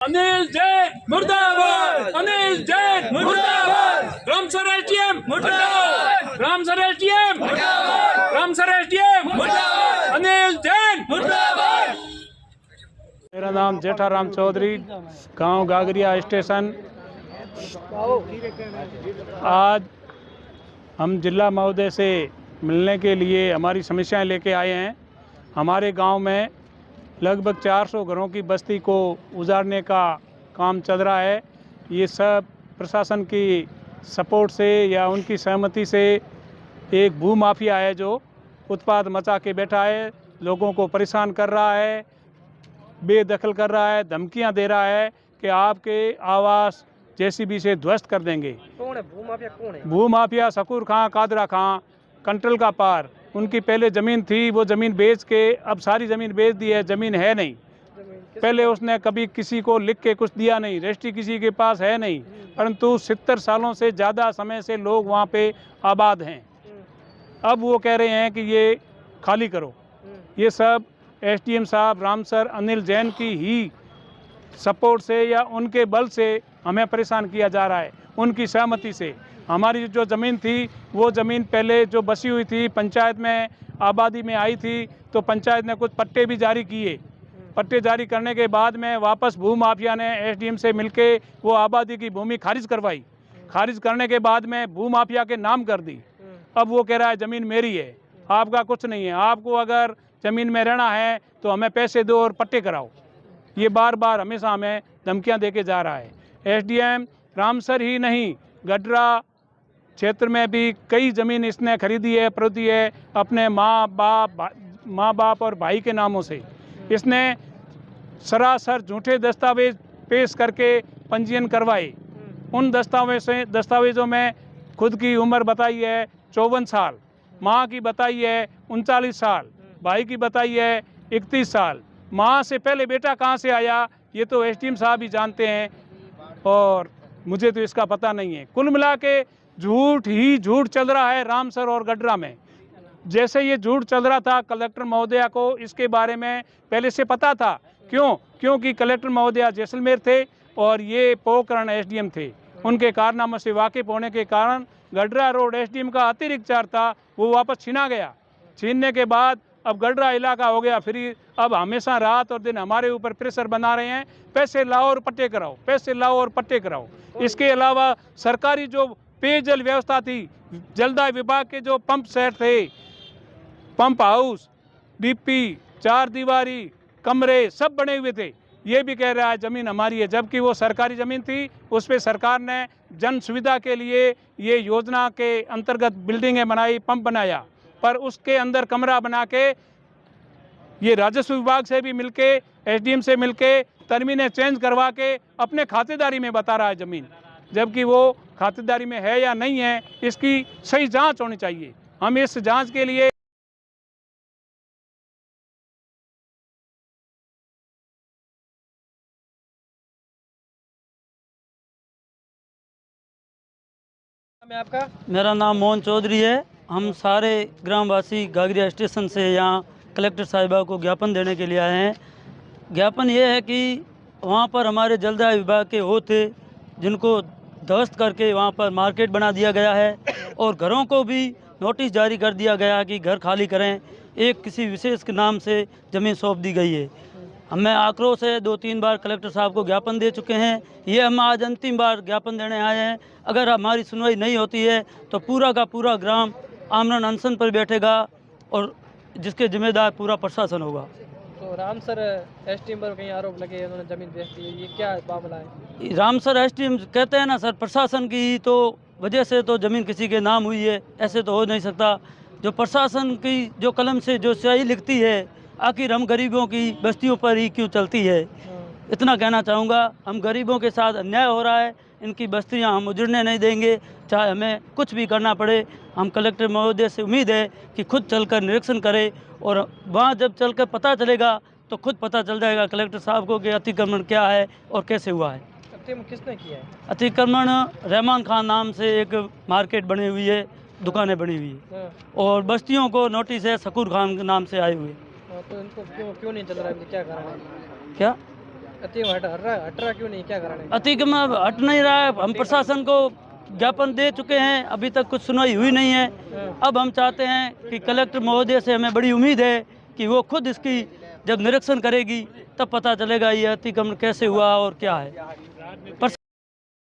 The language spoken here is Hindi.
अनिल जैन मुर्दाबाद, अनिल जैन मुर्दाबाद, रामसर एसडीएम मुर्दाबाद, रामसर एसडीएम मुर्दाबाद, रामसर एसडीएम मुर्दाबाद, अनिल जैन मुर्दाबाद। मेरा नाम जेठाराम चौधरी, गांव गागरिया स्टेशन। आज हम जिला महोदय से मिलने के लिए हमारी समस्याएं लेके आए हैं। हमारे गांव में लगभग 400 घरों की बस्ती को उजाड़ने का काम चल रहा है। ये सब प्रशासन की सपोर्ट से या उनकी सहमति से एक भू माफिया है जो उत्पात मचा के बैठा है, लोगों को परेशान कर रहा है, बेदखल कर रहा है, धमकियां दे रहा है कि आपके आवास जेसीबी से ध्वस्त कर देंगे। कौन है भू माफिया? कौन है भू माफिया? शकूर खां, कादरा खां, कंट्रोल का पार। उनकी पहले ज़मीन थी, वो ज़मीन बेच के अब सारी ज़मीन बेच दी है, ज़मीन है नहीं। पहले उसने कभी किसी को लिख के कुछ दिया नहीं, रजिस्ट्री किसी के पास है नहीं, परंतु 70 सालों से ज़्यादा समय से लोग वहाँ पे आबाद हैं। अब वो कह रहे हैं कि ये खाली करो। ये सब एसडीएम साहब रामसर अनिल जैन की ही सपोर्ट से या उनके बल से हमें परेशान किया जा रहा है, उनकी सहमति से। हमारी जो ज़मीन थी वो ज़मीन पहले जो बसी हुई थी, पंचायत में आबादी में आई थी, तो पंचायत ने कुछ पट्टे भी जारी किए। पट्टे जारी करने के बाद में वापस भू माफिया ने एसडीएम से मिलके वो आबादी की भूमि खारिज करवाई। खारिज करने के बाद में भू माफिया के नाम कर दी। अब वो कह रहा है ज़मीन मेरी है, आपका कुछ नहीं है, आपको अगर ज़मीन में रहना है तो हमें पैसे दो और पट्टे कराओ। ये बार बार हमेशा हमें धमकियां देके जा रहा है। एसडीएम रामसर ही नहीं, गडरा क्षेत्र में भी कई ज़मीन इसने खरीदी है, प्रति है अपने माँ बाप और भाई के नामों से। इसने सरासर झूठे दस्तावेज पेश करके पंजीयन करवाए। उन दस्तावेज़ों में खुद की उम्र बताई है 54 साल, माँ की बताई है 39 साल, भाई की बताई है 31 साल। माँ से पहले बेटा कहाँ से आया ये तो एसडीएम साहब ही जानते हैं और मुझे तो इसका पता नहीं है। कुल मिला के झूठ ही झूठ चल रहा है रामसर और गडरा में। जैसे ये झूठ चल रहा था, कलेक्टर महोदया को इसके बारे में पहले से पता था। क्योंकि कलेक्टर महोदया जैसलमेर थे और ये पोकरण एसडीएम थे। उनके कारनामों से वाकिफ होने के कारण गडरा रोड एसडीएम का अतिरिक्त चार्ज था, वो वापस छीना गया। छीनने के बाद अब गडरा इलाका हो गया फ्री। अब हमेशा रात और दिन हमारे ऊपर प्रेशर बना रहे हैं, पैसे लाओ और पट्टे कराओ, पैसे लाओ और पट्टे कराओ। इसके अलावा सरकारी जो पेयजल व्यवस्था थी, जलदाय विभाग के जो पंप सेट थे, पंप हाउस, डीपी, 4 दीवारी, कमरे सब बने हुए थे, ये भी कह रहा है ज़मीन हमारी है, जबकि वो सरकारी ज़मीन थी। उस पर सरकार ने जन सुविधा के लिए ये योजना के अंतर्गत बिल्डिंगें बनाई, पंप बनाया, पर उसके अंदर कमरा बना के ये राजस्व विभाग से भी मिलके, एसडीएम से मिलके तरमीनें चेंज करवा के अपने खातेदारी में बता रहा है ज़मीन, जबकि वो खातेदारी में है या नहीं है इसकी सही जांच होनी चाहिए। हम इस जांच के लिए आपका? मेरा नाम मोहन चौधरी है। हम सारे ग्रामवासी गागरिया स्टेशन से यहाँ कलेक्टर साहिबा को ज्ञापन देने के लिए आए हैं। ज्ञापन ये है कि वहाँ पर हमारे जलदाय विभाग के वो थे जिनको ध्वस्त करके वहाँ पर मार्केट बना दिया गया है और घरों को भी नोटिस जारी कर दिया गया कि घर खाली करें। एक किसी विशेष के नाम से ज़मीन सौंप दी गई है। हमें आक्रोश है, 2-3 बार कलेक्टर साहब को ज्ञापन दे चुके हैं। ये हम आज अंतिम बार ज्ञापन देने आए हैं। अगर हमारी सुनवाई नहीं होती है तो पूरा का पूरा ग्राम आमरण अनशन पर बैठेगा और जिसके जिम्मेदार पूरा प्रशासन होगा। तो रामसर एसडीएम पर कहीं आरोप लगे उन्होंने ज़मीन बेच दी है, ये क्या मामला है? रामसर एसडीएम कहते हैं ना सर, प्रशासन की तो वजह से तो ज़मीन किसी के नाम हुई है, ऐसे तो हो नहीं सकता। जो प्रशासन की जो कलम से जो स्याही लिखती है, आखिर हम गरीबों की बस्तियों पर ही क्यों चलती है, इतना कहना चाहूँगा। हम गरीबों के साथ अन्याय हो रहा है, इनकी बस्तियां हम उजड़ने नहीं देंगे, चाहे हमें कुछ भी करना पड़े। हम कलेक्टर महोदय से उम्मीद है कि खुद चलकर निरीक्षण करें और वहाँ जब चलकर पता चलेगा तो खुद पता चल जाएगा कलेक्टर साहब को कि अतिक्रमण क्या है और कैसे हुआ है। अतिक्रमण किसने किया है? अतिक्रमण रहमान खान नाम से एक मार्केट बनी हुई है, दुकानें बनी हुई है और बस्तियों को नोटिस है शकूर खान के नाम से आए हुए। तो इनको क्यों नहीं चल रहा है, क्या कारण है? क्या अतिक्रमण हट रहा क्यों नहीं, क्या कारण है? अतिक्रमण हट नहीं रहा है। हम प्रशासन को ज्ञापन दे चुके हैं, अभी तक कुछ सुनवाई हुई नहीं है। अब हम चाहते हैं कि कलेक्टर महोदय से हमें बड़ी उम्मीद है कि वो खुद इसकी जब निरीक्षण करेगी तब पता चलेगा ये अतिक्रमण कैसे हुआ और क्या है।